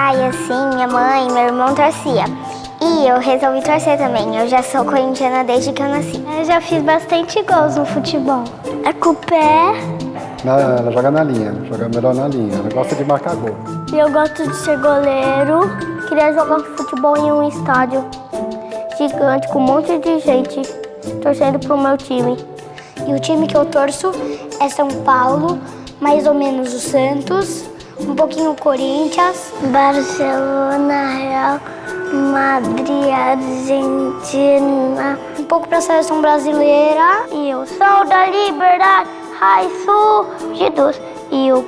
pai, assim, minha mãe, meu irmão torcia. E eu resolvi torcer também. Eu já sou corintiana desde que eu nasci. Eu já fiz bastante gols no futebol. É com o pé. Não, ela joga na linha, joga melhor na linha. Ela gosta de marcar gol. Eu gosto de ser goleiro. Queria jogar futebol em um estádio gigante com um monte de gente torcendo pro meu time. E o time que eu torço é São Paulo, mais ou menos o Santos, um pouquinho o Corinthians, Barcelona, Real Madrid, Argentina, um pouco pra seleção brasileira. E eu sou da Liberdade, High Fugidos. E eu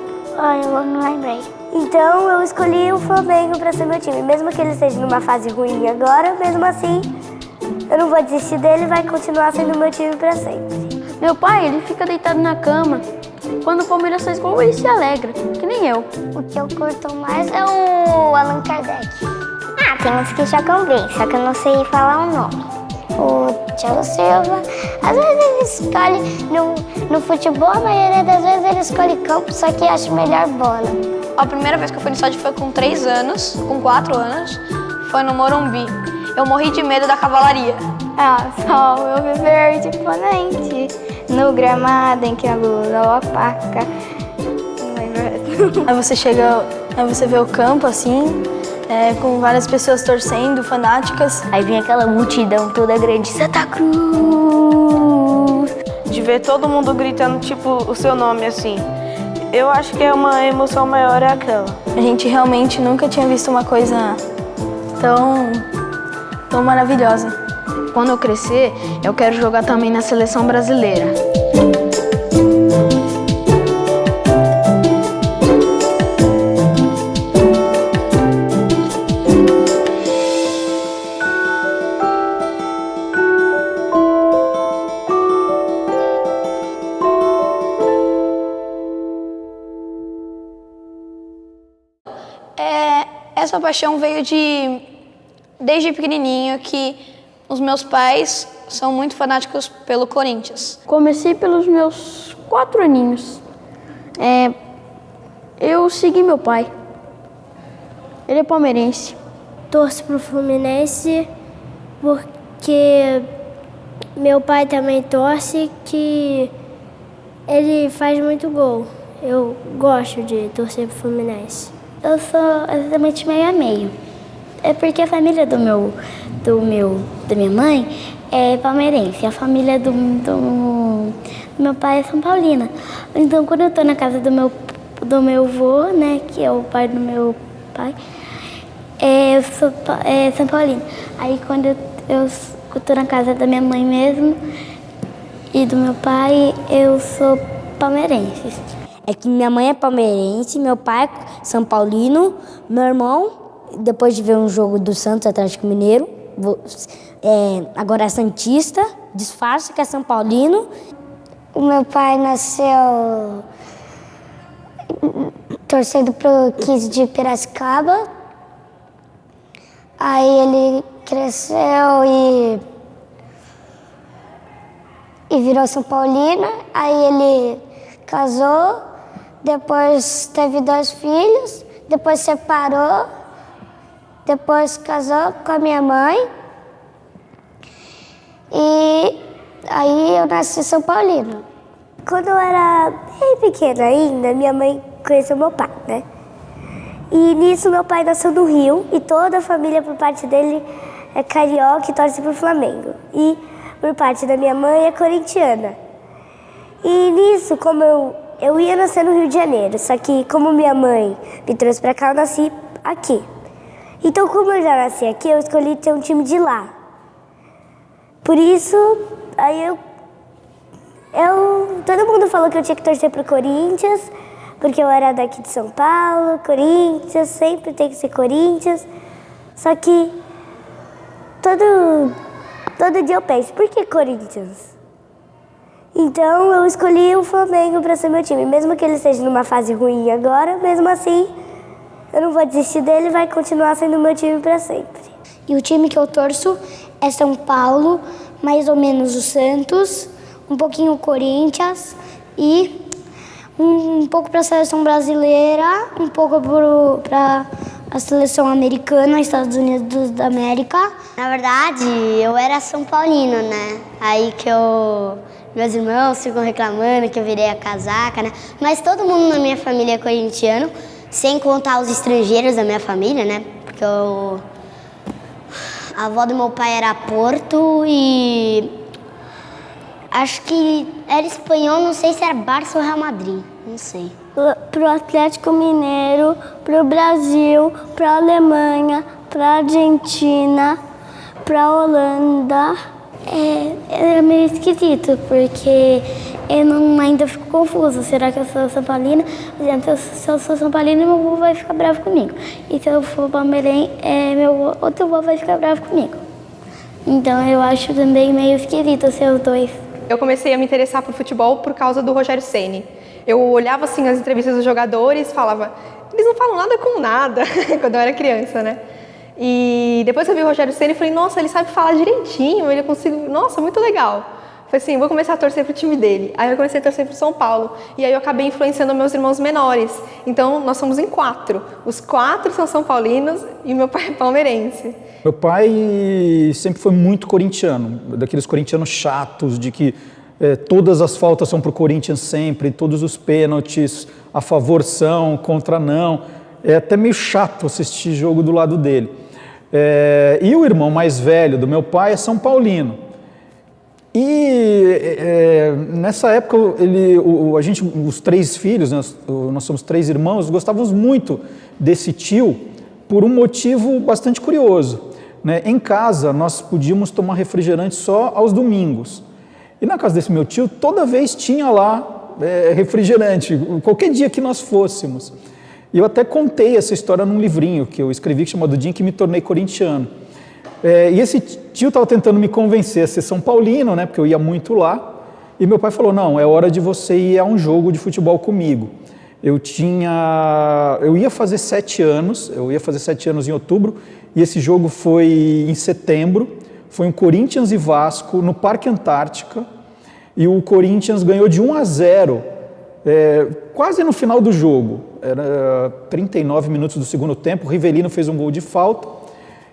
não lembrei. Então eu escolhi o Flamengo pra ser meu time. Mesmo que ele esteja numa fase ruim agora, mesmo assim, eu não vou desistir dele, vai continuar sendo meu time pra sempre. Meu pai, ele fica deitado na cama. Quando o Palmeiras faz gol, ele se alegra, que nem eu. O que eu curto mais é o Allan Kardec. Tem uns que jogam bem, só que eu não sei falar o nome. O Thiago Silva, às vezes ele escolhe no futebol, a maioria das vezes ele escolhe campo, só que acho melhor bola. A primeira vez que eu fui no estádio foi com 3 anos, com 4 anos, foi no Morumbi. Eu morri de medo da cavalaria. Só eu viver de imponente, no gramado em que a luz opaca. Não lembro. Aí você chega, aí você vê o campo assim, com várias pessoas torcendo, fanáticas. Aí vem aquela multidão toda grande, Santa Cruz. De ver todo mundo gritando, tipo, o seu nome, assim. Eu acho que é uma emoção maior é aquela. A gente realmente nunca tinha visto uma coisa tão maravilhosa. Quando eu crescer, eu quero jogar também na seleção brasileira. Essa paixão veio desde pequenininho, que os meus pais são muito fanáticos pelo Corinthians. Comecei pelos meus 4 aninhos. Eu segui meu pai. Ele é palmeirense. Torço pro Fluminense porque meu pai também torce, que ele faz muito gol. Eu gosto de torcer pro Fluminense. Eu sou exatamente meio a meio. É porque a família da minha mãe é palmeirense, a família do meu pai é São Paulina. Então, quando eu tô na casa do meu avô, né, que é o pai do meu pai, eu sou São Paulina. Aí, quando eu tô na casa da minha mãe mesmo e do meu pai, eu sou palmeirense. É que minha mãe é palmeirense, meu pai é São Paulino, meu irmão, depois de ver um jogo do Santos Atlético Mineiro, agora é santista, disfarça que é São Paulino. O meu pai nasceu torcendo pro 15 de Piracicaba. Aí ele cresceu e virou São Paulino. Aí ele casou, depois teve 2 filhos, depois separou, depois casou com a minha mãe. E aí eu nasci São Paulino. Quando eu era bem pequena ainda, minha mãe conheceu meu pai, né? E nisso meu pai nasceu no Rio e toda a família por parte dele é carioca e torce pro Flamengo. E por parte da minha mãe é corintiana. E nisso, como eu ia nascer no Rio de Janeiro, só que como minha mãe me trouxe pra cá, eu nasci aqui. Então, como eu já nasci aqui, eu escolhi ter um time de lá. Por isso, aí todo mundo falou que eu tinha que torcer pro Corinthians, porque eu era daqui de São Paulo, Corinthians, sempre tem que ser Corinthians. Só que todo dia eu penso, por que Corinthians? Então eu escolhi o Flamengo para ser meu time. Mesmo que ele esteja numa fase ruim agora, mesmo assim, eu não vou desistir dele, vai continuar sendo meu time para sempre. E o time que eu torço é São Paulo, mais ou menos o Santos, um pouquinho o Corinthians e um pouco para a seleção brasileira, um pouco para a seleção americana, Estados Unidos da América. Na verdade, eu era São Paulino, né? Aí que meus irmãos ficam reclamando que eu virei a casaca, né? Mas todo mundo na minha família é corintiano, sem contar os estrangeiros da minha família, né? Porque a avó do meu pai era Porto e acho que era espanhol, não sei se era Barça ou Real Madrid, não sei. Pro Atlético Mineiro, pro Brasil, pra Alemanha, pra Argentina, pra Holanda. É meio esquisito, porque eu ainda fico confusa. Será que eu sou São Paulina? Se eu sou São Paulina, meu avô vai ficar bravo comigo. E se eu for palmeirense, meu outro avô vai ficar bravo comigo. Então eu acho também meio esquisito ser os dois. Eu comecei a me interessar por futebol por causa do Rogério Ceni. Eu olhava assim as entrevistas dos jogadores e falava, eles não falam nada com nada, quando eu era criança, né? E depois eu vi o Rogério Ceni e falei, nossa, ele sabe falar direitinho, ele consigo, nossa, muito legal. Falei assim, vou começar a torcer pro time dele. Aí eu comecei a torcer pro São Paulo. E aí eu acabei influenciando meus irmãos menores. Então nós somos em 4. Os 4 são São Paulinos e meu pai é palmeirense. Meu pai sempre foi muito corintiano, daqueles corintianos chatos, de que todas as faltas são pro Corinthians sempre, todos os pênaltis a favor são, contra não. É até meio chato assistir jogo do lado dele. E o irmão mais velho do meu pai é São Paulino. E nessa época, a gente, os 3 filhos, nós somos 3 irmãos, gostávamos muito desse tio por um motivo bastante curioso. Né? Em casa, nós podíamos tomar refrigerante só aos domingos. E na casa desse meu tio, toda vez tinha lá refrigerante, qualquer dia que nós fôssemos. E eu até contei essa história num livrinho que eu escrevi, chamado O Dia em que Me Tornei Corintiano. E esse tio estava tentando me convencer a ser São Paulino, né, porque eu ia muito lá. E meu pai falou, não, é hora de você ir a um jogo de futebol comigo. Eu ia fazer 7 anos, em outubro, e esse jogo foi em setembro. Foi um Corinthians e Vasco no Parque Antártica, e o Corinthians ganhou de 1-0, quase no final do jogo. Era 39 minutos do segundo tempo, o Rivelino fez um gol de falta.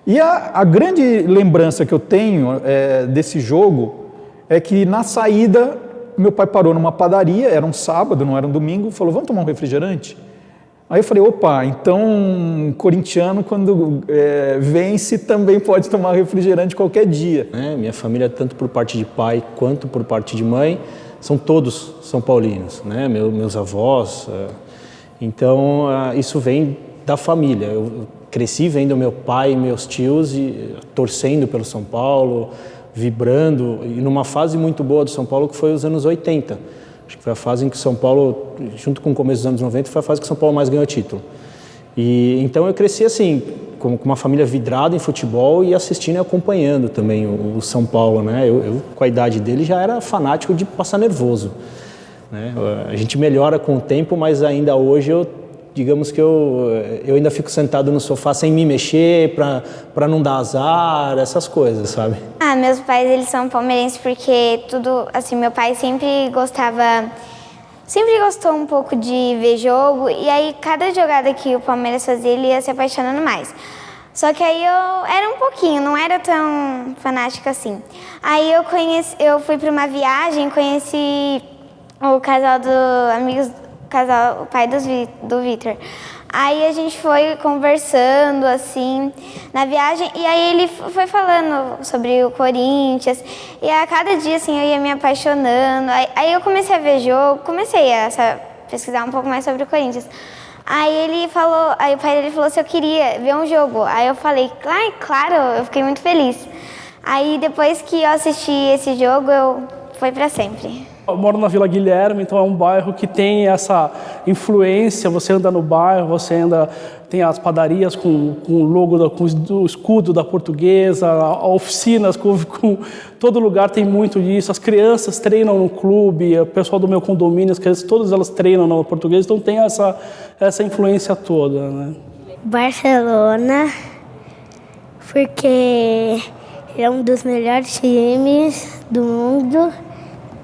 E a grande lembrança que eu tenho desse jogo é que na saída meu pai parou numa padaria, era um sábado, não era um domingo, falou, vamos tomar um refrigerante? Aí eu falei, opa, então corintiano quando vence também pode tomar refrigerante qualquer dia. Minha família, tanto por parte de pai quanto por parte de mãe, são todos são paulinos, né? Meus avós. Então isso vem da família. Eu cresci vendo meu pai e meus tios torcendo pelo São Paulo, vibrando, e numa fase muito boa do São Paulo que foi os anos 80. Acho que foi a fase em que São Paulo, junto com o começo dos anos 90, foi a fase que São Paulo mais ganhou título. E então eu cresci assim, com uma família vidrada em futebol e assistindo e acompanhando também o São Paulo, né? Eu com a idade dele já era fanático de passar nervoso, né? A gente melhora com o tempo, mas ainda hoje digamos que eu ainda fico sentado no sofá sem me mexer para não dar azar, essas coisas, sabe? Meus pais, eles são palmeirenses porque tudo, assim, meu pai sempre gostou um pouco de ver jogo, e aí cada jogada que o Palmeiras fazia, ele ia se apaixonando mais. Só que aí eu era um pouquinho, não era tão fanática assim. Aí eu fui para uma viagem, conheci o casal o pai do Vitor. Aí a gente foi conversando, assim, na viagem, e aí ele foi falando sobre o Corinthians, e a cada dia, assim, eu ia me apaixonando. Aí eu comecei a ver jogo, comecei a pesquisar um pouco mais sobre o Corinthians. Aí o pai dele falou se eu queria ver um jogo. Aí eu falei, claro, eu fiquei muito feliz. Aí depois que eu assisti esse jogo, foi pra sempre. Eu moro na Vila Guilherme, então é um bairro que tem essa influência. Você anda no bairro, tem as padarias com o logo, com o escudo da Portuguesa, oficinas, com todo lugar tem muito disso. As crianças treinam no clube, o pessoal do meu condomínio, as crianças, todas elas treinam na Portuguesa, então tem essa influência toda, né? Barcelona, porque é um dos melhores times do mundo.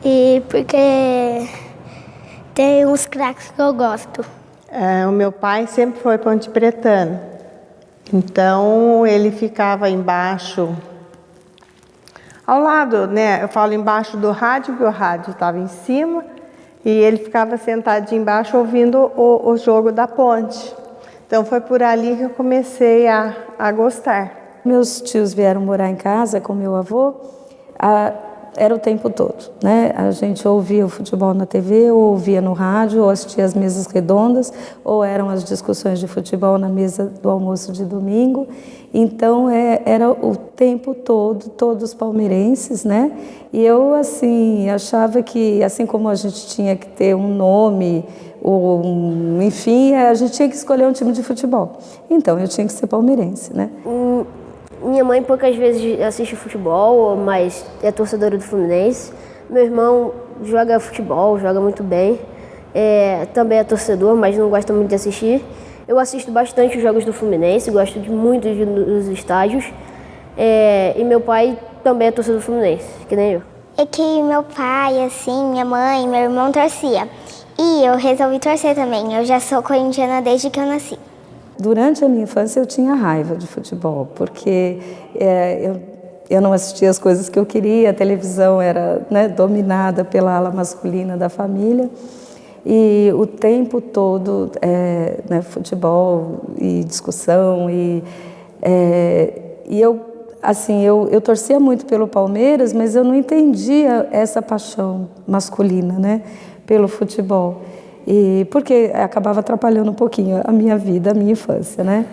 E porque tem uns craques que eu gosto. O meu pai sempre foi pontepretano. Então ele ficava embaixo, ao lado, né? Eu falo embaixo do rádio, porque o rádio estava em cima, e ele ficava sentado embaixo ouvindo o jogo da Ponte. Então foi por ali que eu comecei a gostar. Meus tios vieram morar em casa com meu avô, era o tempo todo, né? A gente ouvia o futebol na TV, ou ouvia no rádio, ou assistia as mesas redondas, ou eram as discussões de futebol na mesa do almoço de domingo. Então era o tempo todo, todos palmeirenses, né? E eu, assim, achava que, assim como a gente tinha que ter um nome, ou enfim, a gente tinha que escolher um time de futebol. Então eu tinha que ser palmeirense, né? Minha mãe poucas vezes assiste futebol, mas é torcedora do Fluminense. Meu irmão joga futebol, joga muito bem. Também é torcedor, mas não gosta muito de assistir. Eu assisto bastante os jogos do Fluminense, gosto muito de ir nos estádios. E meu pai também é torcedor do Fluminense, que nem eu. É que meu pai, assim, minha mãe, meu irmão torcia. E eu resolvi torcer também. Eu já sou corintiana desde que eu nasci. Durante a minha infância eu tinha raiva de futebol, porque eu não assistia as coisas que eu queria, a televisão era, né, dominada pela ala masculina da família, e o tempo todo né, futebol e discussão, e eu, assim, eu torcia muito pelo Palmeiras, mas eu não entendia essa paixão masculina, né, pelo futebol. E porque acabava atrapalhando um pouquinho a minha vida, a minha infância, né?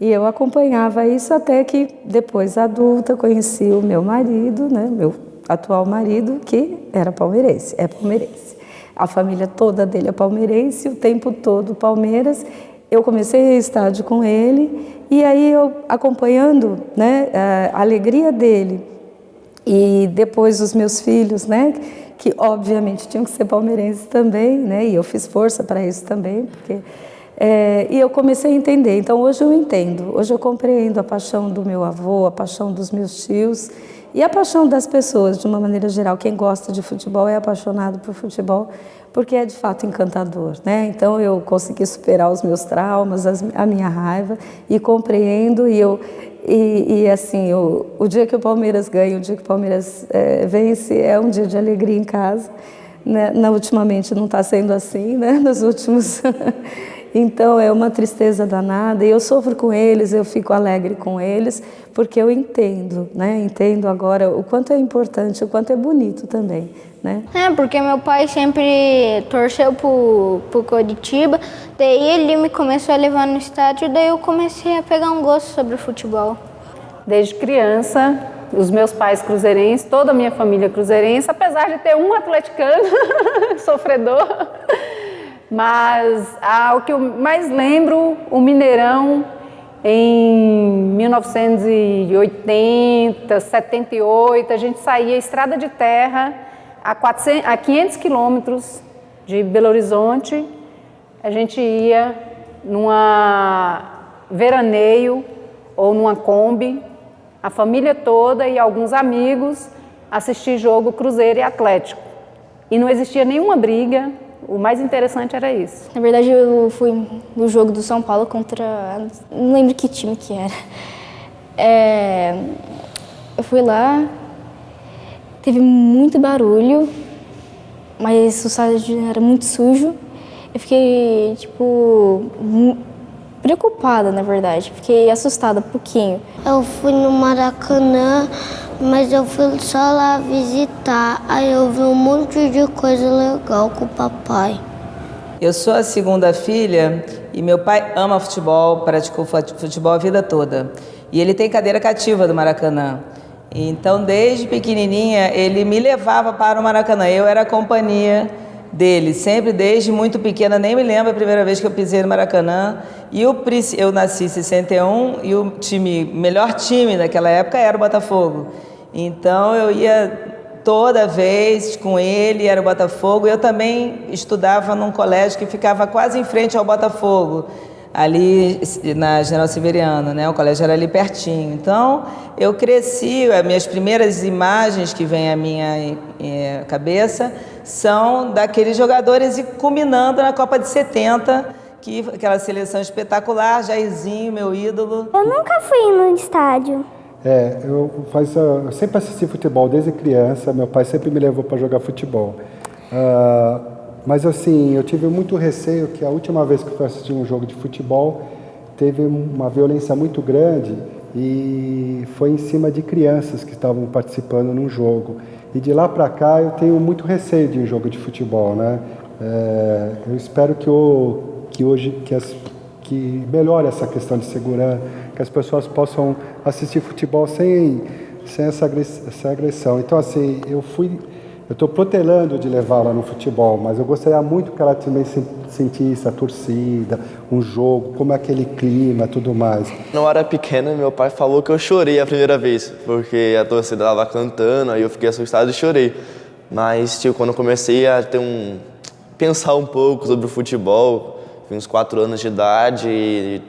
E eu acompanhava isso até que depois adulta conheci o meu marido, né? Meu atual marido, que era palmeirense, é palmeirense. A família toda dele é palmeirense, o tempo todo Palmeiras. Eu comecei a ir ao estádio com ele e aí eu acompanhando, né, a alegria dele e depois os meus filhos, né? Que obviamente tinham que ser palmeirenses também, né? E eu fiz força para isso também, porque e eu comecei a entender. Então hoje eu entendo, hoje eu compreendo a paixão do meu avô, a paixão dos meus tios e a paixão das pessoas de uma maneira geral. Quem gosta de futebol é apaixonado por futebol, porque é de fato encantador, né? Então eu consegui superar os meus traumas, a minha raiva e compreendo e assim, o dia que o Palmeiras ganha, o dia que o Palmeiras vence, é um dia de alegria em casa. Né? Ultimamente não está sendo assim, né? Nos últimos... Então é uma tristeza danada e eu sofro com eles, eu fico alegre com eles, porque eu entendo, né? Entendo agora o quanto é importante, o quanto é bonito também, né? Porque meu pai sempre torceu pro Coritiba, daí ele me começou a levar no estádio, daí eu comecei a pegar um gosto sobre o futebol. Desde criança, os meus pais cruzeirenses, toda a minha família cruzeirense, apesar de ter um atleticano sofredor, mas o que eu mais lembro, o Mineirão, em 1980, 78, a gente saía estrada de terra a 500 quilômetros de Belo Horizonte, a gente ia numa veraneio ou numa Kombi, a família toda e alguns amigos assistir jogo Cruzeiro e Atlético. E não existia nenhuma briga, o mais interessante era isso. Na verdade, eu fui no jogo do São Paulo contra... não lembro que time que era. Eu fui lá, teve muito barulho, mas o estádio era muito sujo. Eu fiquei, tipo, preocupada, na verdade. Fiquei assustada um pouquinho. Eu fui no Maracanã, mas eu fui só lá visitar. Aí eu vi um monte de coisa legal com o papai. Eu sou a segunda filha e meu pai ama futebol, praticou futebol a vida toda. E ele tem cadeira cativa do Maracanã. Então, desde pequenininha, ele me levava para o Maracanã. Eu era a companhia dele, sempre desde muito pequena, nem me lembro a primeira vez que eu pisei no Maracanã. E eu nasci em 61 e o melhor time daquela época era o Botafogo. Então eu ia toda vez com ele, era o Botafogo. Eu também estudava num colégio que ficava quase em frente ao Botafogo, ali na General Severiano, né? O colégio era ali pertinho. Então eu cresci, as minhas primeiras imagens que vêm à minha cabeça são daqueles jogadores e culminando na Copa de 70, aquela seleção espetacular, Jairzinho, meu ídolo. Eu nunca fui no estádio. Eu sempre assisti futebol desde criança, meu pai sempre me levou para jogar futebol. Mas assim, eu tive muito receio que a última vez que eu fui assistir um jogo de futebol, teve uma violência muito grande e foi em cima de crianças que estavam participando num jogo. E de lá para cá eu tenho muito receio de um jogo de futebol, né? Eu espero que hoje melhore essa questão de segurança, que as pessoas possam assistir futebol sem essa agressão. Então assim, eu estou protelando de levá-la no futebol, mas eu gostaria muito que ela também sentisse a torcida, um jogo, como é aquele clima, tudo mais. Quando eu era pequena, meu pai falou que eu chorei a primeira vez, porque a torcida estava cantando, aí eu fiquei assustado e chorei. Mas, quando eu comecei a pensar um pouco sobre o futebol, tinha uns 4 anos de idade e,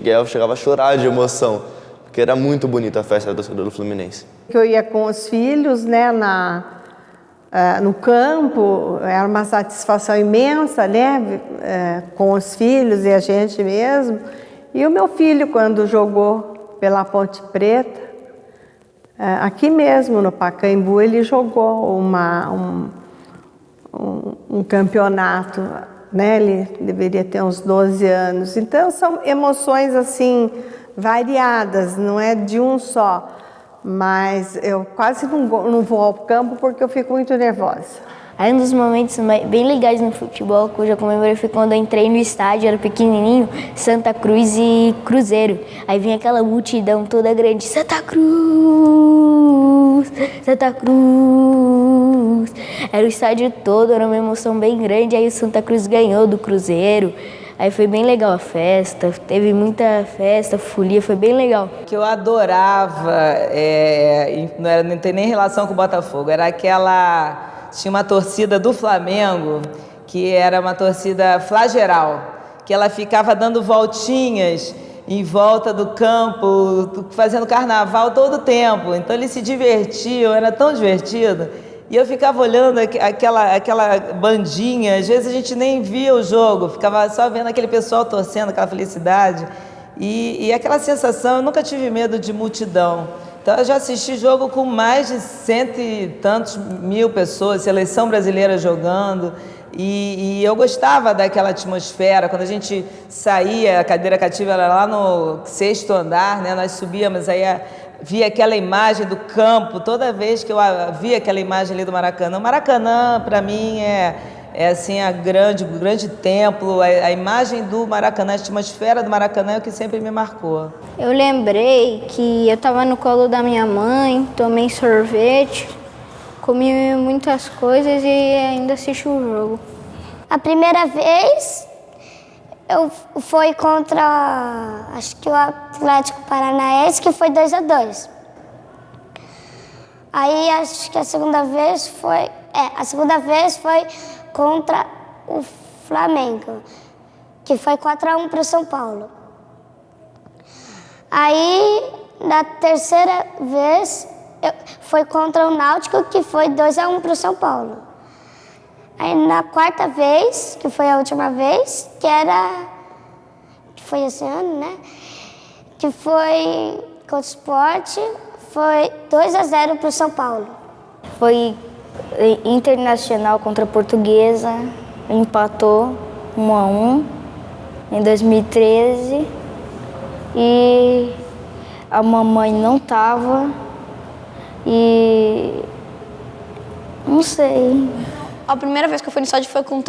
eu chegava a chorar de emoção, porque era muito bonita a festa da torcida do Fluminense. Eu ia com os filhos, né, no campo, era uma satisfação imensa, né, com os filhos e a gente mesmo. E o meu filho, quando jogou pela Ponte Preta, aqui mesmo no Pacaembu, ele jogou um campeonato, né, ele deveria ter uns 12 anos. Então são emoções assim variadas, não é de um só. Mas eu quase não vou ao campo porque eu fico muito nervosa. Aí um dos momentos bem legais no futebol que eu já comemorei foi quando eu entrei no estádio, era pequenininho, Santa Cruz e Cruzeiro. Aí vinha aquela multidão toda grande, Santa Cruz, Santa Cruz. Era o estádio todo, era uma emoção bem grande, aí o Santa Cruz ganhou do Cruzeiro. Aí foi bem legal a festa, teve muita festa, folia, foi bem legal. O que eu adorava, não tem nem relação com o Botafogo, era tinha uma torcida do Flamengo, que era uma torcida flageral, que ela ficava dando voltinhas em volta do campo, fazendo carnaval todo o tempo. Então eles se divertiam, era tão divertido. E eu ficava olhando aquela bandinha, às vezes a gente nem via o jogo, ficava só vendo aquele pessoal torcendo, aquela felicidade. E aquela sensação, eu nunca tive medo de multidão. Então eu já assisti jogo com mais de 100 e tantos mil pessoas, seleção brasileira jogando. E eu gostava daquela atmosfera, quando a gente saía, a cadeira cativa era lá no 6º andar, né? Nós subíamos, aí via aquela imagem do campo, toda vez que eu via aquela imagem ali do Maracanã. O Maracanã, para mim, é assim, o grande templo, a imagem do Maracanã, a atmosfera do Maracanã é o que sempre me marcou. Eu lembrei que eu estava no colo da minha mãe, tomei sorvete, comi muitas coisas e ainda assisti o jogo. A primeira vez foi contra, acho que o Atlético Paranaense, que foi 2-2. Aí acho que a segunda vez foi contra o Flamengo, que foi 4-1 para o São Paulo. Aí na terceira vez foi contra o Náutico, que foi 2-1 para o São Paulo. Aí na quarta vez, que foi a última vez, que foi esse ano, né? Que foi contra o Sport, foi 2-0 para o São Paulo. Foi Internacional contra a Portuguesa, empatou 1-1 em 2013 e a mamãe não estava e não sei. A primeira vez que eu fui no estádio foi com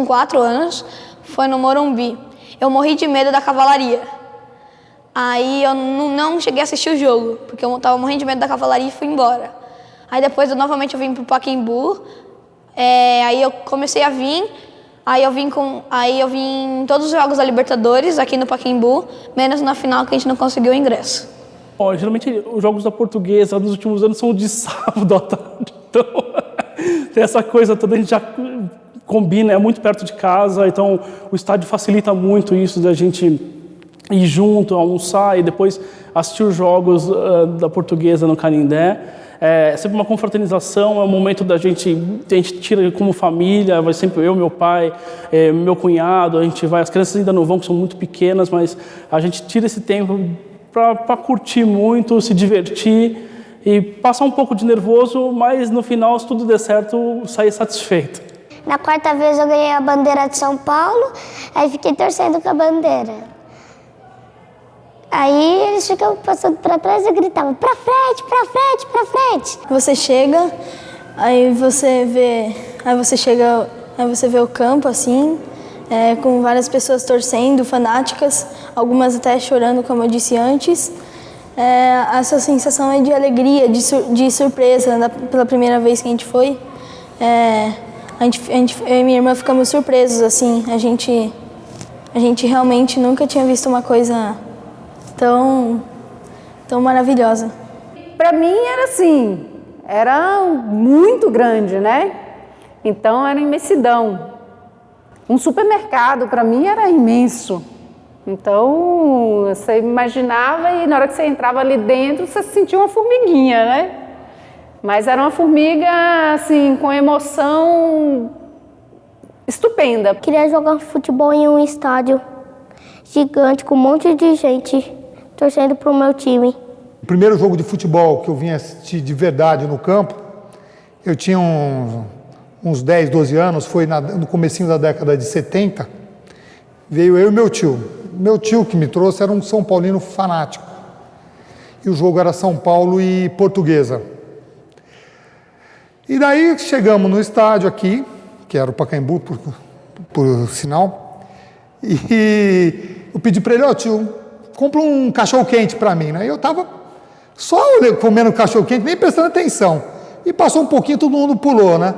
4 anos, foi no Morumbi. Eu morri de medo da cavalaria. Aí eu não cheguei a assistir o jogo, porque eu tava morrendo de medo da cavalaria e fui embora. Aí depois novamente eu vim pro Pacaembu, aí eu comecei a vir, aí eu vim em todos os jogos da Libertadores aqui no Pacaembu, menos na final que a gente não conseguiu o ingresso. Bom, geralmente os jogos da Portuguesa nos últimos anos são de sábado à tarde, então tem essa coisa toda, a gente já combina, é muito perto de casa, então o estádio facilita muito isso da gente ir junto, almoçar e depois assistir os jogos da Portuguesa no Canindé. É sempre uma confraternização, é um momento da gente, a gente tira como família, vai sempre eu, meu pai, meu cunhado, a gente vai, as crianças ainda não vão, que são muito pequenas, mas a gente tira esse tempo para curtir muito, se divertir e passar um pouco de nervoso, mas no final, se tudo der certo, sair satisfeito. Na quarta vez eu ganhei a bandeira de São Paulo, aí fiquei torcendo com a bandeira. Aí eles ficam passando para trás e eu gritava, pra frente, pra frente, pra frente. Você chega, aí você vê o campo assim, com várias pessoas torcendo, fanáticas, algumas até chorando, como eu disse antes. Essa sensação é de alegria, de surpresa. Pela primeira vez que a gente foi, eu e minha irmã ficamos surpresos, assim. A gente realmente nunca tinha visto uma coisa tão maravilhosa. Para mim era assim, era muito grande, né? Então era imensidão. Um supermercado para mim era imenso. Então você imaginava e na hora que você entrava ali dentro você sentia uma formiguinha, né? Mas era uma formiga assim com emoção estupenda. Queria jogar futebol em um estádio gigante com um monte de gente torcendo pro meu time. O primeiro jogo de futebol que eu vim assistir de verdade no campo, eu tinha uns 10, 12 anos, foi no comecinho da década de 70, veio eu e meu tio. Meu tio que me trouxe era um São Paulino fanático. E o jogo era São Paulo e Portuguesa. E daí chegamos no estádio aqui, que era o Pacaembu, por sinal, e eu pedi para ele, tio, compra um cachorro-quente para mim, né? E eu estava só comendo cachorro-quente, nem prestando atenção. E passou um pouquinho, todo mundo pulou, né?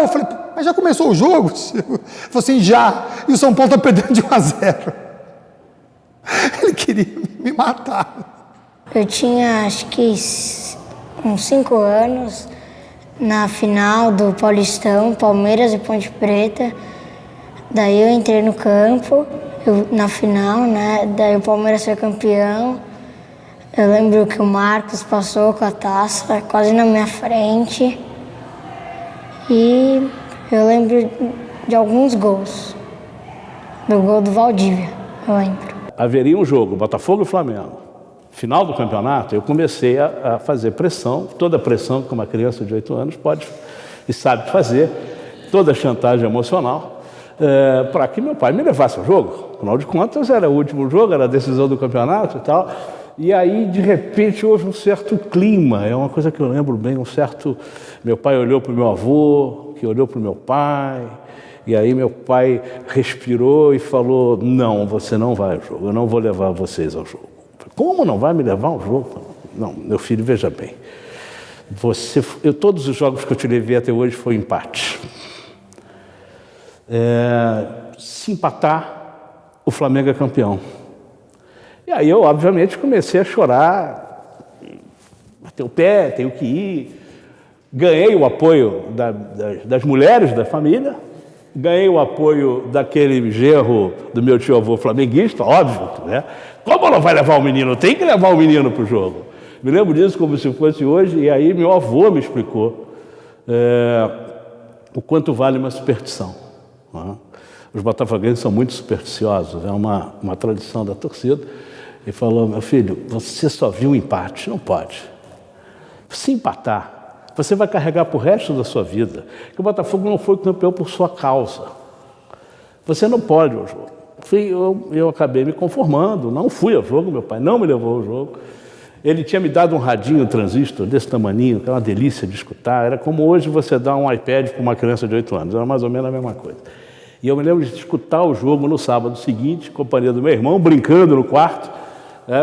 Eu falei, mas já começou o jogo? Ele falou assim, já. E o São Paulo está perdendo de 1-0. Ele queria me matar. Eu tinha, acho que, uns 5 anos, na final do Paulistão, Palmeiras e Ponte Preta. Daí eu entrei no campo, na final, né? Daí o Palmeiras foi campeão. Eu lembro que o Marcos passou com a taça quase na minha frente. E eu lembro de alguns gols. Do gol do Valdívia, eu lembro. Haveria um jogo, Botafogo e Flamengo. Final do campeonato, eu comecei a fazer pressão, toda a pressão que uma criança de 8 anos pode e sabe fazer, toda a chantagem emocional, para que meu pai me levasse ao jogo. Afinal de contas, era o último jogo, era a decisão do campeonato e tal. E aí, de repente, houve um certo clima, é uma coisa que eu lembro bem, um certo... Meu pai olhou para o meu avô, que olhou para o meu pai, e aí meu pai respirou e falou, não, você não vai ao jogo, eu não vou levar vocês ao jogo. Como não vai me levar ao jogo? Não, meu filho, veja bem, todos os jogos que eu te levei até hoje foi empate. Se empatar, o Flamengo é campeão. E aí eu, obviamente, comecei a chorar, bater o pé, tenho que ir. Ganhei o apoio das mulheres da família, ganhei o apoio daquele genro do meu tio-avô flamenguista, óbvio, né? Como não vai levar o menino? Tem que levar o menino para o jogo. Me lembro disso como se fosse hoje, e aí meu avô me explicou o quanto vale uma superstição. Né? Os botafoguenses são muito supersticiosos, é uma tradição da torcida. Ele falou, meu filho, você só viu um empate, não pode. Se empatar, você vai carregar para o resto da sua vida, que o Botafogo não foi campeão por sua causa. Você não pode ir ao jogo. Eu acabei me conformando, não fui ao jogo, meu pai não me levou ao jogo. Ele tinha me dado um radinho transistor desse tamaninho, que é uma delícia de escutar. Era como hoje você dá um iPad para uma criança de 8 anos, era mais ou menos a mesma coisa. E eu me lembro de escutar o jogo no sábado seguinte, em companhia do meu irmão, brincando no quarto.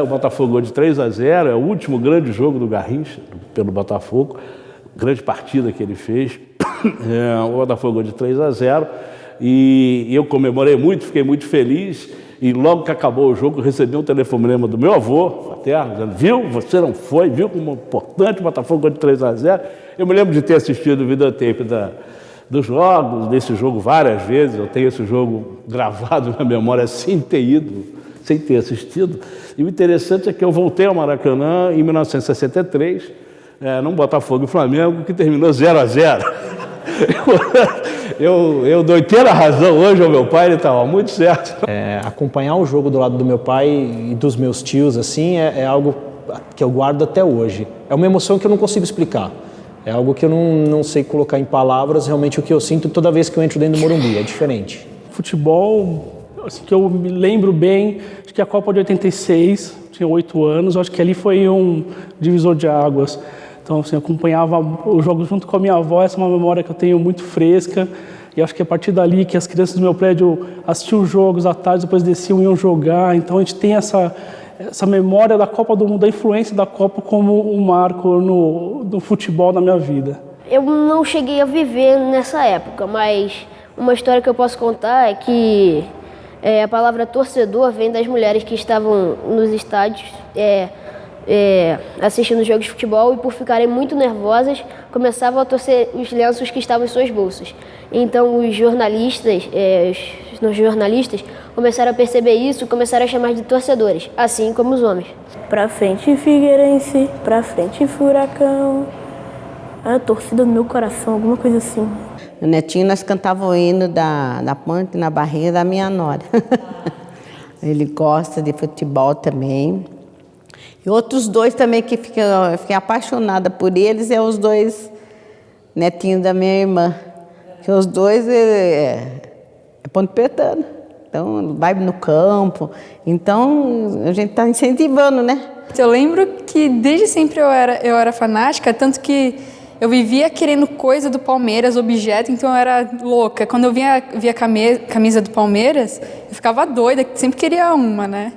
O Botafogo ganhou de 3-0, é o último grande jogo do Garrincha, pelo Botafogo, grande partida que ele fez. O Botafogo ganhou de 3-0 e eu comemorei muito, fiquei muito feliz. E logo que acabou o jogo, eu recebi um telefonema do meu avô paterno, dizendo, viu, você não foi, viu como é importante, o Botafogo ganhou de 3-0. Eu me lembro de ter assistido o videotape dos jogos, desse jogo várias vezes, eu tenho esse jogo gravado na memória sem ter ido, sem ter assistido. E o interessante é que eu voltei ao Maracanã em 1963, num Botafogo e Flamengo que terminou 0-0. Eu dou inteira razão hoje ao meu pai, ele estava muito certo. Acompanhar o jogo do lado do meu pai e dos meus tios assim é algo que eu guardo até hoje. É uma emoção que eu não consigo explicar. É algo que eu não sei colocar em palavras, realmente o que eu sinto toda vez que eu entro dentro do Morumbi, é diferente. Futebol, assim, que eu me lembro bem, acho que a Copa de 86, tinha 8 anos, acho que ali foi um divisor de águas. Então, assim, eu acompanhava os jogos junto com a minha avó, essa é uma memória que eu tenho muito fresca. E acho que é a partir dali que as crianças do meu prédio assistiam os jogos à tarde, depois desciam e iam jogar. Então, a gente tem essa memória da Copa do Mundo, da influência da Copa como um marco no futebol na minha vida. Eu não cheguei a viver nessa época, mas uma história que eu posso contar é que a palavra torcedor vem das mulheres que estavam nos estádios assistindo jogos de futebol e por ficarem muito nervosas começavam a torcer os lenços que estavam em suas bolsas. Então os jornalistas começaram a perceber isso e começaram a chamar de torcedores, assim como os homens. Pra frente Figueirense, pra frente Furacão, a torcida do meu coração, alguma coisa assim. O Netinho, nós cantávamos o hino da ponte na barriga da minha nora. Ele gosta de futebol também. E outros dois também que fiquei apaixonada por eles é os dois netinhos da minha irmã. Que os dois é ponte pretana. Então, vai no campo. Então, a gente está incentivando, né? Eu lembro que desde sempre eu era fanática, tanto que eu vivia querendo coisa do Palmeiras, objeto, então eu era louca. Quando eu via camisa do Palmeiras, eu ficava doida, sempre queria uma, né?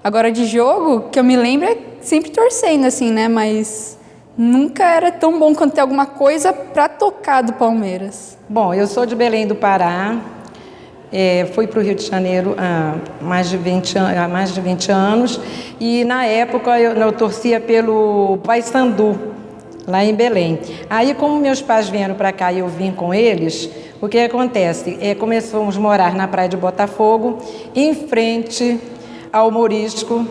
Agora, de jogo, que eu me lembro é sempre torcendo, assim, né? Mas nunca era tão bom quanto ter alguma coisa para tocar do Palmeiras. Bom, eu sou de Belém do Pará. Fui para o Rio de Janeiro há mais de 20 anos. E, na época, eu torcia pelo Paysandu, lá em Belém. Aí, como meus pais vieram para cá e eu vim com eles, o que acontece? Começamos a morar na praia de Botafogo, em frente ao Humorístico,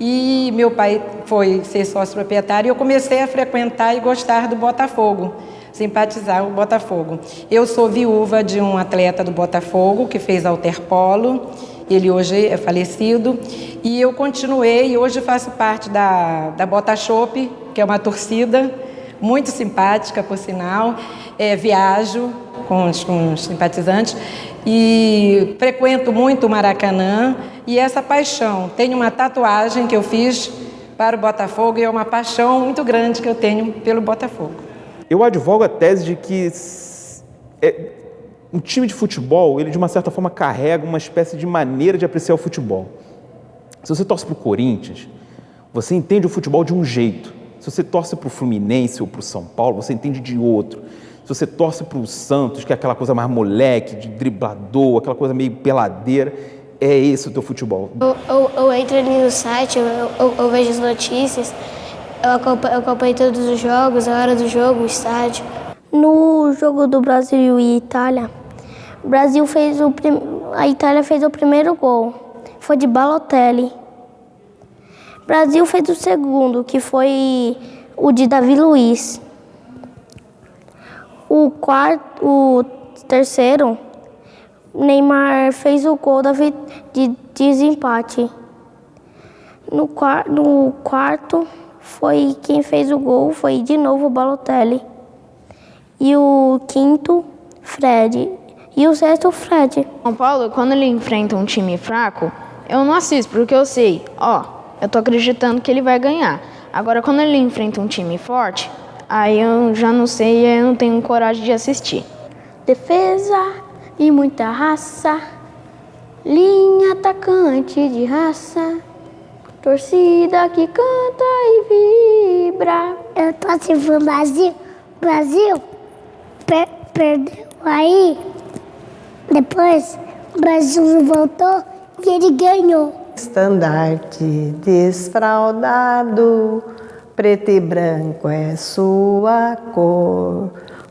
e meu pai foi ser sócio proprietário e eu comecei a frequentar e gostar do Botafogo, simpatizar o Botafogo. Eu sou viúva de um atleta do Botafogo que fez halterpolo, ele hoje é falecido, e eu continuei e hoje faço parte da Botachope, que é uma torcida muito simpática, por sinal. Viajo com os simpatizantes e frequento muito o Maracanã. E essa paixão, tenho uma tatuagem que eu fiz para o Botafogo e é uma paixão muito grande que eu tenho pelo Botafogo. Eu advogo a tese de que um time de futebol, ele de uma certa forma carrega uma espécie de maneira de apreciar o futebol. Se você torce para o Corinthians, você entende o futebol de um jeito. Se você torce para o Fluminense ou para o São Paulo, você entende de outro. Se você torce para o Santos, que é aquela coisa mais moleque, de driblador, aquela coisa meio peladeira, é esse o teu futebol. Eu entro ali no site, eu vejo as notícias, eu acompanho todos os jogos, a hora do jogo, o estádio. No jogo do Brasil e Itália, a Itália fez o primeiro gol, foi de Balotelli. O Brasil fez o segundo, que foi o de Davi Luiz. O terceiro, Neymar fez o gol de desempate. No quarto, foi quem fez o gol, foi de novo o Balotelli. E o quinto, Fred. E o sexto, Fred. São Paulo, quando ele enfrenta um time fraco, eu não assisto, porque eu sei, eu tô acreditando que ele vai ganhar. Agora, quando ele enfrenta um time forte, aí eu já não sei e eu não tenho coragem de assistir. Defesa e muita raça, linha atacante de raça, torcida que canta e vibra. Eu tô assim pro Brasil. Brasil perdeu aí. Depois o Brasil voltou e ele ganhou. Estandarte desfraldado, preto e branco é sua cor.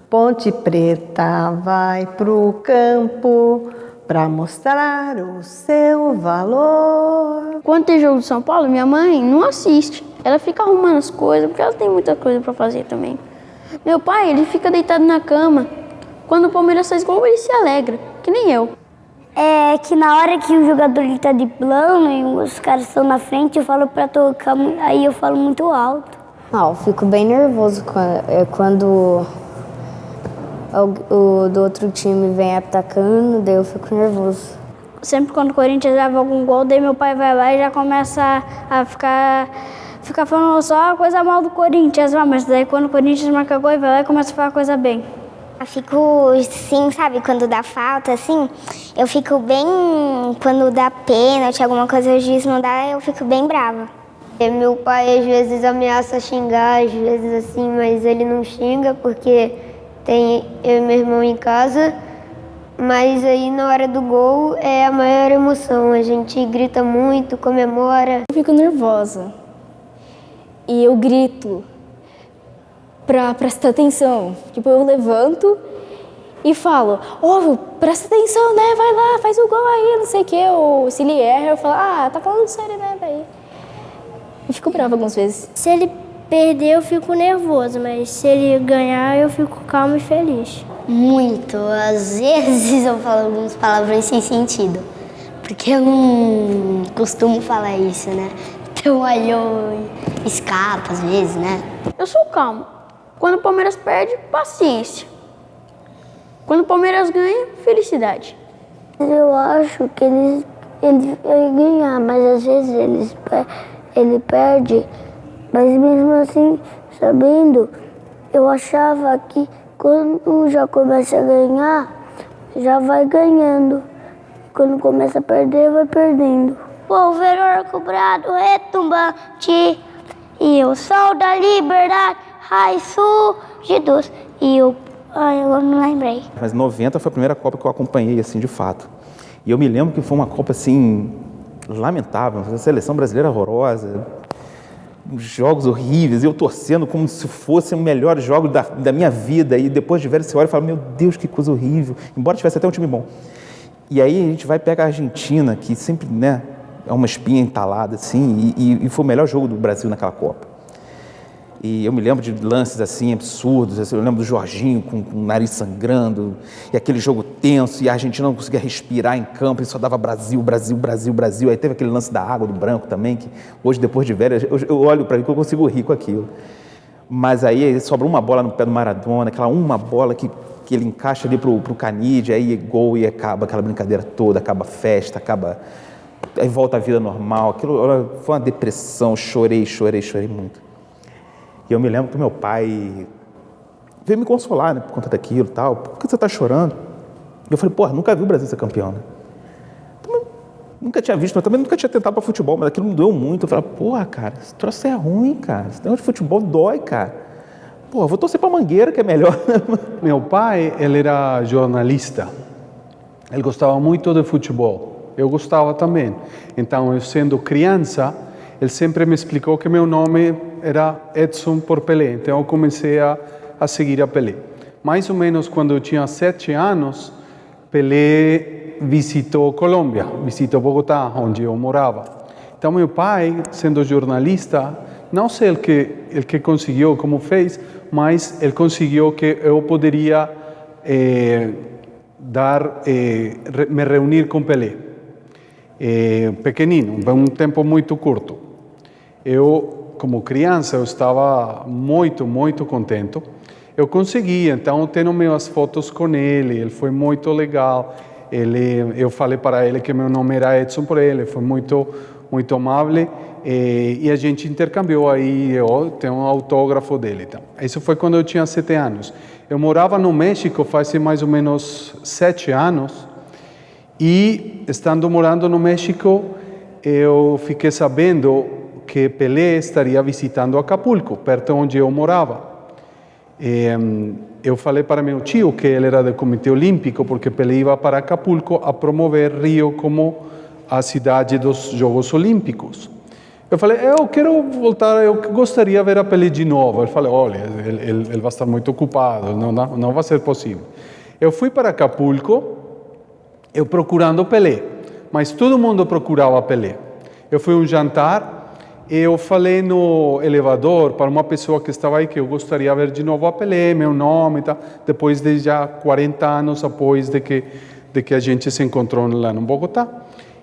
Ponte Preta vai pro campo pra mostrar o seu valor. Quando tem jogo de São Paulo, minha mãe não assiste. ela fica arrumando as coisas, porque ela tem muita coisa para fazer também. Meu pai, ele fica deitado na cama. Quando o Palmeiras faz gol, ele se alegra, que nem eu. É que na hora que o jogador está de plano e os caras estão na frente, eu falo para tocar, aí eu falo muito alto. Não, eu fico bem nervoso quando o do outro time vem atacando, daí eu fico nervoso. Sempre quando o Corinthians leva algum gol, daí meu pai vai lá e já começa a ficar falando só coisa mal do Corinthians, mas daí quando o Corinthians marca gol, ele vai lá e começa a falar coisa bem. Eu fico, assim, sabe, quando dá falta, assim, eu fico bem, quando dá pênalti, alguma coisa o juiz não dá, eu fico bem brava. Meu pai às vezes ameaça xingar, às vezes assim, mas ele não xinga porque tem eu e meu irmão em casa. Mas aí na hora do gol é a maior emoção, a gente grita muito, comemora. Eu fico nervosa e eu grito pra prestar atenção. Tipo, eu levanto e falo, presta atenção, né, vai lá, faz o gol aí, não sei o quê. Ou se ele erra, eu falo, tá falando sério, né, daí. Eu fico brava algumas vezes. Se ele perder, eu fico nervoso, mas se ele ganhar, eu fico calmo e feliz. Muito. Às vezes eu falo algumas palavrões sem sentido, porque eu não costumo falar isso, né? Então aí eu escapo às vezes, né? Eu sou calmo. Quando o Palmeiras perde, paciência. Quando o Palmeiras ganha, felicidade. Eu acho que ele vai ganhar, mas às vezes ele perde. Mas mesmo assim, sabendo, eu achava que quando já começa a ganhar, já vai ganhando. Quando começa a perder, vai perdendo. Povo cobrado, retumbante, e o sol da liberdade, raios surgidos. E eu não lembrei. Mas 90 foi a primeira Copa que eu acompanhei, assim, de fato. E eu me lembro que foi uma Copa, assim, lamentável. A seleção brasileira horrorosa, jogos horríveis, eu torcendo como se fossem os melhores jogos da minha vida. E depois de velho, você olha e fala, meu Deus, que coisa horrível. Embora tivesse até um time bom. E aí a gente vai pegar a Argentina, que sempre, né, é uma espinha entalada, assim, e foi o melhor jogo do Brasil naquela Copa. E eu me lembro de lances assim absurdos, eu lembro do Jorginho com o nariz sangrando, e aquele jogo tenso, e a Argentina não conseguia respirar em campo, e só dava Brasil, Brasil, Brasil, Brasil. Aí teve aquele lance da água, do branco também, que hoje, depois de velho, eu olho para ele que eu consigo rir com aquilo. Mas aí sobra uma bola no pé do Maradona, aquela uma bola que ele encaixa ali pro Canide, aí gol e acaba aquela brincadeira toda, acaba a festa, aí volta a vida normal. Aquilo foi uma depressão, chorei muito. E eu me lembro que meu pai veio me consolar, né, por conta daquilo e tal. Por que você está chorando? E eu falei, nunca vi o Brasil ser campeão, né? Nunca tinha visto, mas também nunca tinha tentado para futebol, mas aquilo me doeu muito. Eu falei, cara, esse troço é ruim, cara. Esse negócio de futebol dói, cara. Eu vou torcer para Mangueira, que é melhor. Meu pai, ele era jornalista. Ele gostava muito de futebol. Eu gostava também. Então, eu sendo criança, ele sempre me explicou que meu nome era Edson por Pelé. Então eu comecei a seguir a Pelé. Mais ou menos quando eu tinha 7 anos, Pelé visitou Colômbia, visitou Bogotá, onde eu morava. Então meu pai, sendo jornalista, não sei o que conseguiu, como fez, mas ele conseguiu que eu poderia me reunir com Pelé. Pequenino, um tempo muito curto. Eu, como criança, eu estava muito contente. Eu consegui, então eu tenho minhas fotos com ele foi muito legal. Eu falei para ele que meu nome era Edson por ele, foi muito amável. E a gente intercambiou aí, eu tenho um autógrafo dele. Então. Isso foi quando eu tinha 7 anos. Eu morava no México faz mais ou menos 7 anos. E, estando morando no México, eu fiquei sabendo que Pelé estaria visitando Acapulco, perto onde eu morava. Eu falei para meu tio que ele era do Comitê Olímpico, porque Pelé ia para Acapulco a promover Rio como a cidade dos Jogos Olímpicos. Eu falei, eu quero voltar, eu gostaria de ver a Pelé de novo. Ele falou, olha, ele vai estar muito ocupado, não vai ser possível. Eu fui para Acapulco, eu procurando Pelé, mas todo mundo procurava Pelé. Eu fui a um jantar Eu falei no elevador para uma pessoa que estava aí que eu gostaria de ver de novo a Pelé, meu nome e tal, depois de já 40 anos depois de que a gente se encontrou lá no Bogotá.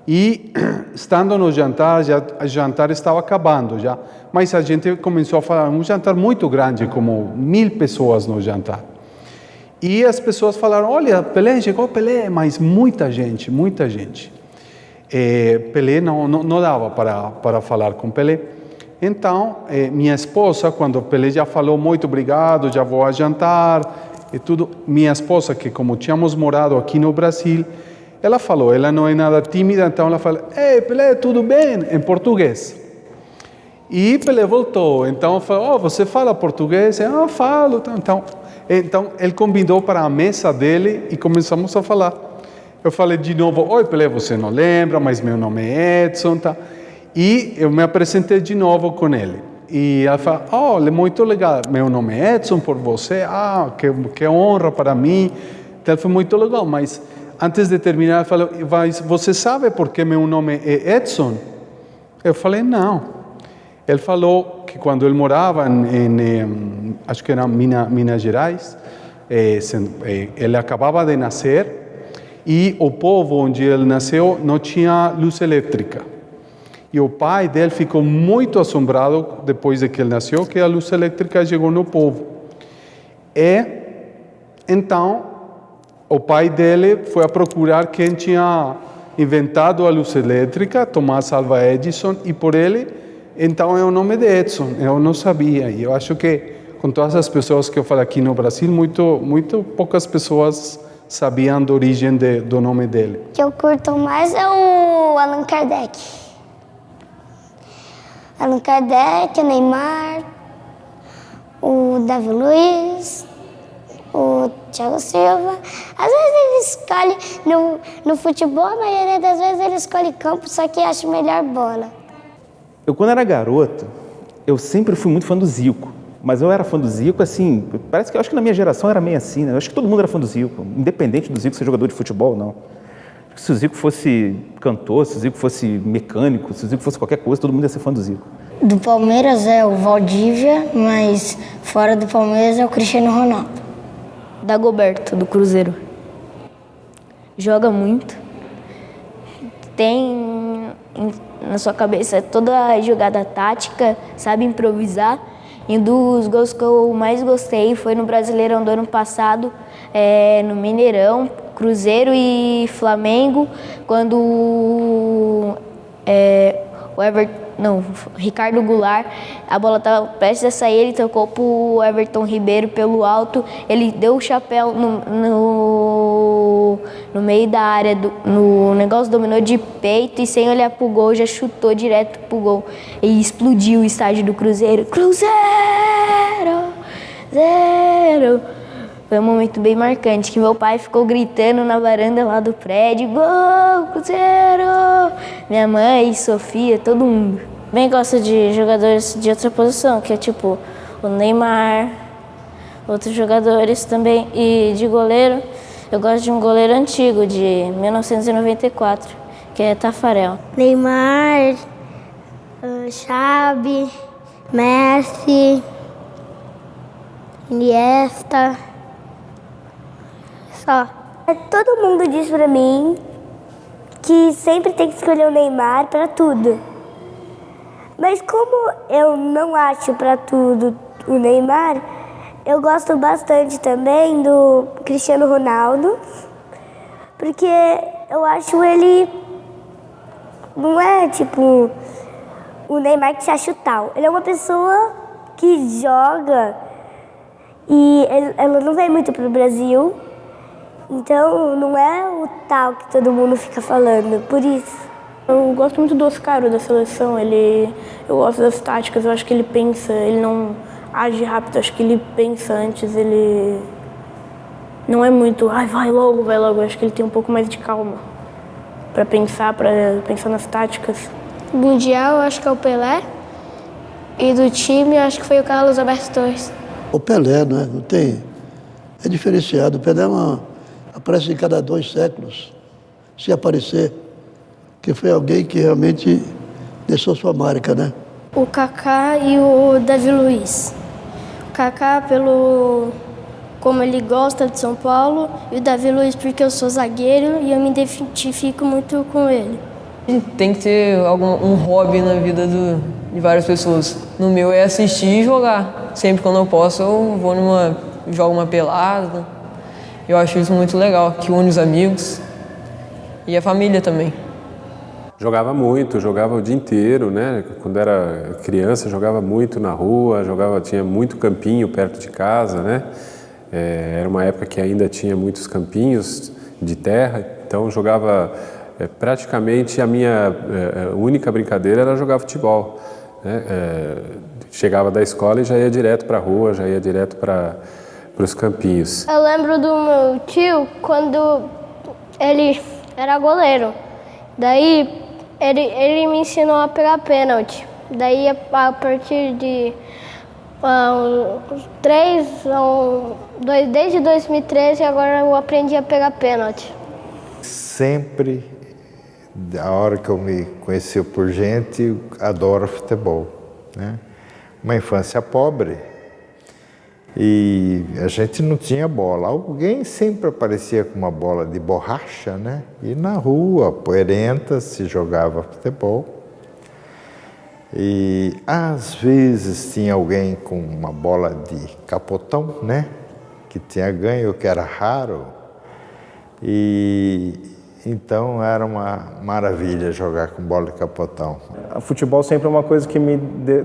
E estando no jantar, o jantar estava acabando já, mas a gente começou a falar, um jantar muito grande, como 1000 pessoas no jantar. E as pessoas falaram, olha, Pelé, chegou Pelé, mas muita gente, muita gente. Pelé não dava para falar com Pelé. Então, minha esposa, quando Pelé já falou, muito obrigado, já vou a jantar, e tudo, minha esposa, que como tínhamos morado aqui no Brasil, ela falou, ela não é nada tímida, então ela falou, ei, Pelé, tudo bem? Em português. E Pelé voltou, então falou, você fala português? Eu falo. Então, ele convidou para a mesa dele e começamos a falar. Eu falei de novo, oi Pelé, você não lembra, mas meu nome é Edson, tá? E eu me apresentei de novo com ele. E ela falou, é muito legal, meu nome é Edson por você, que honra para mim. Então foi muito legal, mas antes de terminar, ele falou, você sabe por que meu nome é Edson? Eu falei, não. Ele falou que quando ele morava acho que era Minas Gerais, ele acabava de nascer e o povo onde ele nasceu não tinha luz elétrica. E o pai dele ficou muito assombrado depois de que ele nasceu, que a luz elétrica chegou no povo. E então o pai dele foi a procurar quem tinha inventado a luz elétrica, Thomas Alva Edison, e por ele, então é o nome de Edson. Eu não sabia. E eu acho que com todas as pessoas que eu falo aqui no Brasil, muito poucas pessoas sabiam da origem do nome dele. O que eu curto mais é o Allan Kardec. Allan Kardec, o Neymar, o Davi Luiz, o Thiago Silva. Às vezes ele escolhe, no futebol, a maioria das vezes ele escolhe campo, só que acha melhor bola. Eu, quando era garoto, eu sempre fui muito fã do Zico. Mas eu era fã do Zico, assim, parece que eu acho que na minha geração era meio assim, né? Eu acho que todo mundo era fã do Zico, independente do Zico ser jogador de futebol, não. Se o Zico fosse cantor, se o Zico fosse mecânico, se o Zico fosse qualquer coisa, todo mundo ia ser fã do Zico. Do Palmeiras é o Valdívia, mas fora do Palmeiras é o Cristiano Ronaldo. Dagoberto, do Cruzeiro. Joga muito. Tem na sua cabeça toda a jogada tática, sabe improvisar. E um dos gols que eu mais gostei foi no Brasileirão do ano passado, no Mineirão, Cruzeiro e Flamengo, quando o Ricardo Goulart, a bola estava prestes a sair, ele tocou para o Everton Ribeiro pelo alto, ele deu o chapéu no meio da área, no negócio, dominou de peito e sem olhar pro gol, já chutou direto pro gol e explodiu o estádio do Cruzeiro. Cruzeiro! Zero! Foi um momento bem marcante, que meu pai ficou gritando na varanda lá do prédio, gol, Cruzeiro! Minha mãe, Sofia, todo mundo. Bem gosto de jogadores de outra posição, que é tipo o Neymar, outros jogadores também, e de goleiro, eu gosto de um goleiro antigo, de 1994, que é Tafarel. Neymar, Xavi, Messi, Iniesta, só. Todo mundo diz pra mim que sempre tem que escolher o Neymar pra tudo. Mas como eu não acho pra tudo o Neymar, eu gosto bastante também do Cristiano Ronaldo, porque eu acho ele não é tipo o Neymar que se acha o tal. Ele é uma pessoa que joga e ela não vem muito pro Brasil, então não é o tal que todo mundo fica falando, por isso. Eu gosto muito do Oscar, da seleção, eu gosto das táticas, eu acho que ele pensa, ele não age rápido, acho que ele pensa antes, ele não é muito, vai logo, eu acho que ele tem um pouco mais de calma para pensar nas táticas. Mundial, eu acho que é o Pelé, e do time, eu acho que foi o Carlos Alberto Torres. O Pelé, né? Não tem, é diferenciado, o Pelé aparece em cada 2 séculos, se aparecer, que foi alguém que realmente deixou sua marca, né? O Kaká e o Davi Luiz. O Kaká como ele gosta de São Paulo, e o Davi Luiz porque eu sou zagueiro e eu me identifico muito com ele. Tem que ter um hobby na vida de várias pessoas. No meu é assistir e jogar. Sempre quando eu posso eu jogo uma pelada. Eu acho isso muito legal, que une os amigos e a família também. Jogava muito, jogava o dia inteiro, né? Quando era criança, jogava muito na rua, tinha muito campinho perto de casa, né? Era uma época que ainda tinha muitos campinhos de terra, então jogava praticamente a minha única brincadeira era jogar futebol, né? Chegava da escola e já ia direto para a rua, já ia direto para os campinhos. Eu lembro do meu tio quando ele era goleiro. Daí ele me ensinou a pegar pênalti. Daí a partir de desde 2013 agora eu aprendi a pegar pênalti. Sempre, da hora que eu me conheci por gente, adoro futebol, né? Uma infância pobre e a gente não tinha bola. Alguém sempre aparecia com uma bola de borracha, né? E na rua, poeirenta, se jogava futebol. E às vezes tinha alguém com uma bola de capotão, né? Que tinha ganho, que era raro. E então era uma maravilha jogar com bola de capotão. O futebol sempre é uma coisa que me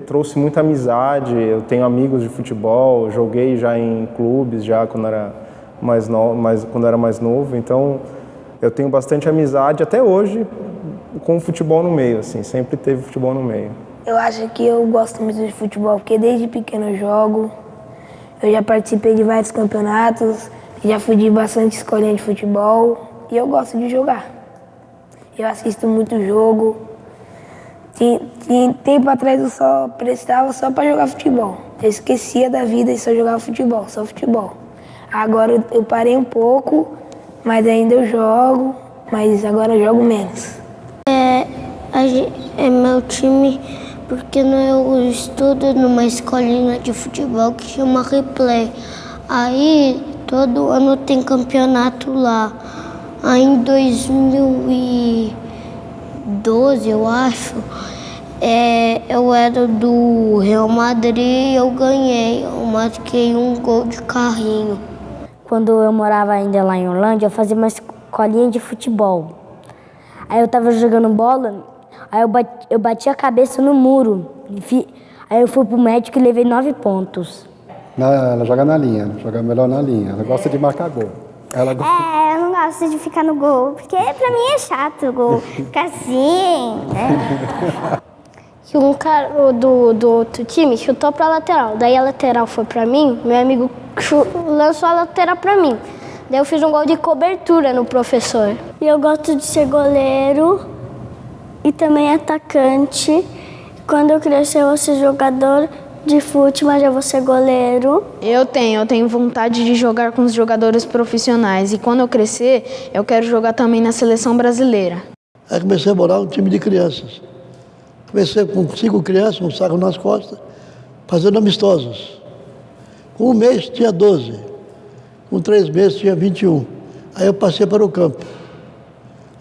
trouxe muita amizade. Eu tenho amigos de futebol, joguei já em clubes já quando era mais novo. Então eu tenho bastante amizade até hoje com o futebol no meio, assim, sempre teve futebol no meio. Eu acho que eu gosto muito de futebol porque desde pequeno eu jogo. Eu já participei de vários campeonatos, já fui de bastante escolinha de futebol. E eu gosto de jogar. Eu assisto muito jogo. Tempo atrás eu só prestava só para jogar futebol. Eu esquecia da vida e só jogava futebol, só futebol. Agora eu parei um pouco, mas ainda eu jogo, mas agora eu jogo menos. É meu time porque eu estudo numa escolinha de futebol que chama Replay. Aí todo ano tem campeonato lá. Aí em 2012, eu acho, eu era do Real Madrid e eu ganhei. Eu marquei um gol de carrinho. Quando eu morava ainda lá em Orlândia, eu fazia uma escolinha de futebol. Aí eu tava jogando bola, aí eu bati a cabeça no muro. Aí eu fui pro médico e levei 9 pontos. Ela joga na linha, joga melhor na linha. Ela gosta de marcar gol. Eu não gosto de ficar no gol, porque pra mim é chato o gol. Ficar assim, né? Que um cara do outro time chutou pra lateral. Daí a lateral foi pra mim, meu amigo lançou a lateral pra mim. Daí eu fiz um gol de cobertura no professor. E eu gosto de ser goleiro e também atacante. Quando eu crescer, eu vou ser jogador de futebol, mas eu vou ser goleiro. Eu tenho vontade de jogar com os jogadores profissionais. E quando eu crescer, eu quero jogar também na seleção brasileira. Aí comecei a morar um time de crianças. Comecei com 5 crianças, um saco nas costas, fazendo amistosos. Com 1 mês tinha 12. Com 3 meses tinha 21. Aí eu passei para o campo.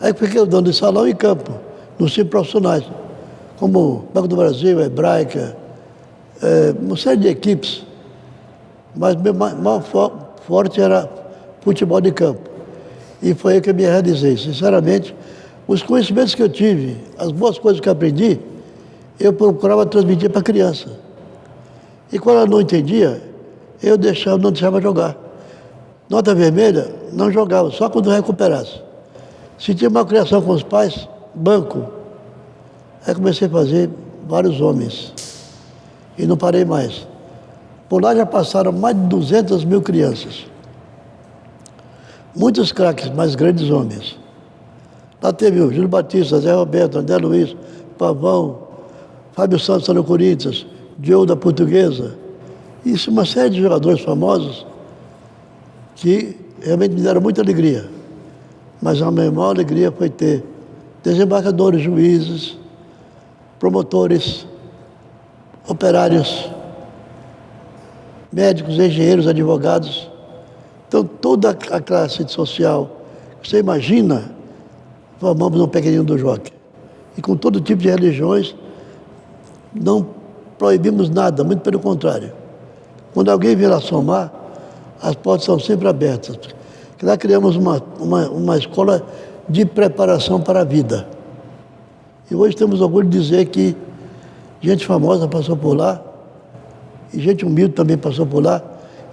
Aí fiquei dando de salão e campo, nos times profissionais, como Banco do Brasil, Hebraica, uma série de equipes, mas meu mais forte era futebol de campo. E foi aí que eu me realizei. Sinceramente, os conhecimentos que eu tive, as boas coisas que eu aprendi, eu procurava transmitir para a criança. E quando ela não entendia, eu não deixava jogar. Nota vermelha, não jogava, só quando recuperasse. Se tinha uma criação com os pais, banco. Aí comecei a fazer vários homens. E não parei mais. Por lá já passaram mais de 200 mil crianças. Muitos craques, mas grandes homens. Lá teve o Júlio Batista, Zé Roberto, André Luiz, Pavão, Fábio Santos no Corinthians, Diogo da Portuguesa. Isso, uma série de jogadores famosos que realmente me deram muita alegria. Mas a minha maior alegria foi ter desembargadores, juízes, promotores, operários, médicos, engenheiros, advogados. Então, toda a classe social que você imagina, formamos um pequenino do Jockey. E com todo tipo de religiões, não proibimos nada, muito pelo contrário. Quando alguém vier a somar, as portas são sempre abertas. Porque lá criamos uma escola de preparação para a vida. E hoje temos orgulho de dizer que gente famosa passou por lá, e gente humilde também passou por lá,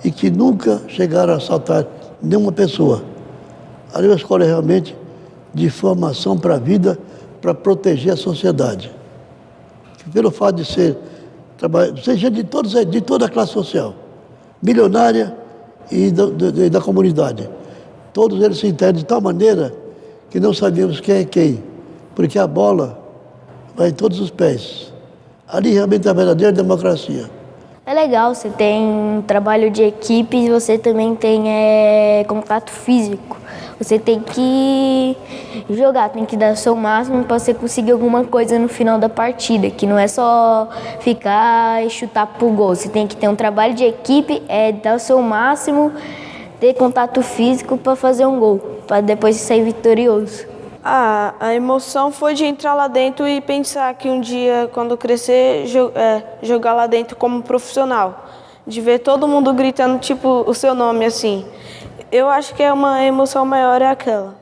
e que nunca chegaram a assaltar nenhuma pessoa. Ali é uma escola realmente de formação para a vida, para proteger a sociedade. Pelo fato de ser gente de toda a classe social, milionária e da comunidade. Todos eles se entendem de tal maneira que não sabíamos quem é quem, porque a bola vai em todos os pés. Ali realmente é a verdadeira democracia. É legal, você tem trabalho de equipe e você também tem contato físico. Você tem que jogar, tem que dar o seu máximo para você conseguir alguma coisa no final da partida, que não é só ficar e chutar pro gol. Você tem que ter um trabalho de equipe, dar o seu máximo, ter contato físico para fazer um gol, para depois sair vitorioso. A emoção foi de entrar lá dentro e pensar que um dia, quando crescer, jogar lá dentro como profissional. De ver todo mundo gritando, tipo, o seu nome, assim. Eu acho que uma emoção maior é aquela.